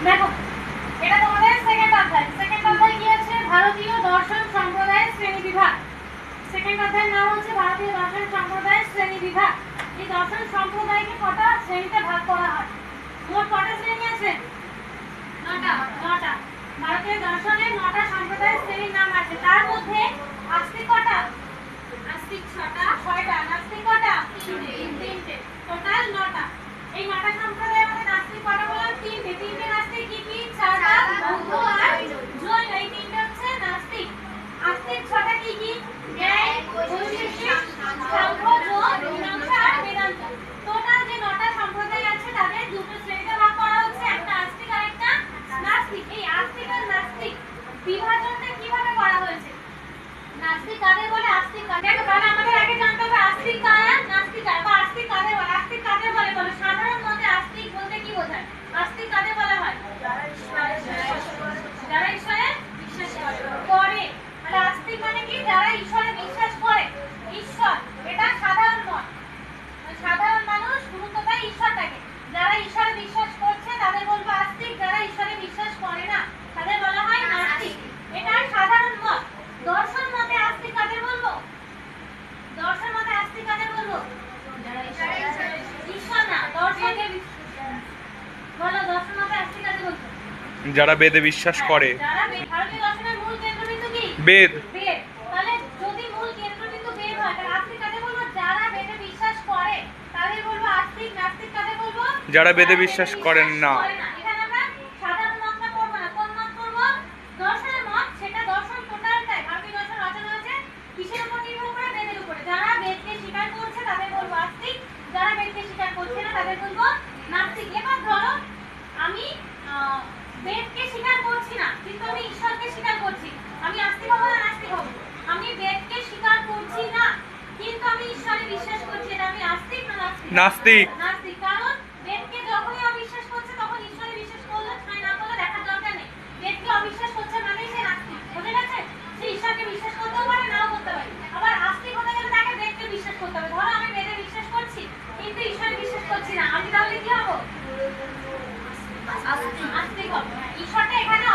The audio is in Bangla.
দেখো, এটা তোমাদের সেকেন্ড অধ্যায়। সেকেন্ড অধ্যায় কি আছে? ভারতীয় দর্শন সম্প্রদায়ের শ্রেণীবিভাগ। সেকেন্ড অধ্যায়ের নাম হচ্ছে ভারতীয় দর্শন সম্প্রদায়ের শ্রেণীবিভাগ। এই দর্শন সম্প্রদায়কে কটা শ্রেণীতে ভাগ করা হয়? মোট কটা শ্রেণী আছে? 9টা। ভারতীয় দর্শনের 9টা সম্প্রদায়ের শ্রেণীর নাম আছে। তার মধ্যে আস্তিক কটা? আস্তিক 6টা। নাস্তিক কটা? 3টে। টোটাল 9টা। এই 9টা সম্প্রদায়ের মধ্যে নাস্তিক কটা বললাম? 3টে নাস্তিক কি কি? 4টা বৌদ্ধ আর জৈন। এই 3টে হচ্ছে নাস্তিক। আস্তিক 6টা কি কি? ন্যায়, বৈশেষিক, সাংখ্য, যোগ, মীমাংসা আর বেদান্ত। টোটাল যে 9টা সম্প্রদায় আছে তাদের দুটো শ্রেণীতে ভাগ করা হচ্ছে, একটা আস্তিক আর একটা নাস্তিক। এই আস্তিক আর নাস্তিক বিভাজনটা কিভাবে করা হয়েছে? নাস্তিক কাদের বলে, আস্তিক কাদের? দেখো, তাহলে আমাদের আগে জানতে হবে আস্তিক কারা, নাস্তিক কারা। বা আস্তিক কাদের বলে? আস্তিক কাদের বলে বলো? সাধারণ মতে আস্তিক বলতে কি বোঝায়? আস্তিক কাদের বলা হয়? যারা ঈশ্বরে বিশ্বাস করে। তাহলে আস্তিক মানে কি? যারা ঈশ্বরে বিশ্বাস করে। ঈশ্বর, এটা সাধারণ মত। সাধারণ মানুষ গুরুত্ব দেয় ঈশ্বরটাকে। যারা ঈশ্বরে বিশ্বাস করছে তাদের বলবো আস্তিক। যারা ঈশ্বরে বিশ্বাস করে না তাদের বলা হয় নাস্তিক। এটা সাধারণ মত। দর্শন মতে আস্তিক কাদের বলবো? দর্শন মতে আস্তিক কাদের বলবো? ঈশ্বর না, দর্শনে বলো। দর্শন মতে আস্তিক কাদের বলবো? যারা বেদে বিশ্বাস করে। যারা ভারতীয় দর্শনের মূল কেন্দ্রবিন্দু কি? বেদ। বেদ। তাহলে যদি মূল কেন্দ্রবিন্দু বেদ হয় তাহলে আস্তিক কাদের বলবো? যারা বেদে বিশ্বাস করে তাদের বলবো আস্তিক। নাস্তিক কাদের বলবো? যারা বেদে বিশ্বাস করেন না। এখানে আমরা সাধারণ মতটা করব না। কোন মত করব? দর্শনের মত। সেটা দর্শন টোটালটাই। ভারতীয় দর্শন রচনা হয়েছে কিসের উপর নির্ভর করে? বেদের উপরে। যারা বেদকে স্বীকার করছে তাদের বলবো আস্তিক। যারা বেদকে স্বীকার করছে না তাদের বলবো নাস্তিক। এবার ধরো আমি বেদকে স্বীকার করছি না কিন্তু আমি ঈশ্বরকে স্বীকার করছি, আমি আস্তিক হব না নাস্তিক হব? আমি বেদকে স্বীকার করছি না কিন্তু আমি ঈশ্বরে বিশ্বাস করছি, এটা আমি আস্তিক না নাস্তিক? নাস্তিক। নাস্তিক। কারণ বেদকে যখনই অবিশ্বাস করছে তখন ঈশ্বরে বিশ্বাস করলে ছাই না করলে দেখার দরকার নেই। বেদকে অবিশ্বাস করছে মানেই সে নাস্তিক। বুঝে গেছে? সে ঈশ্বরকে বিশ্বাস করতেও পারে, নাও করতে পারে। আবার আস্তিক হতে গেলে তাকে বেদকে বিশ্বাস করতে হবে। ধরো আমি বেদে বিশ্বাস করছি কিন্তু ঈশ্বরে বিশ্বাস করছি না, আমি তাহলে কি হব? আস্তিক হব। ঈশ্বরটা এখানে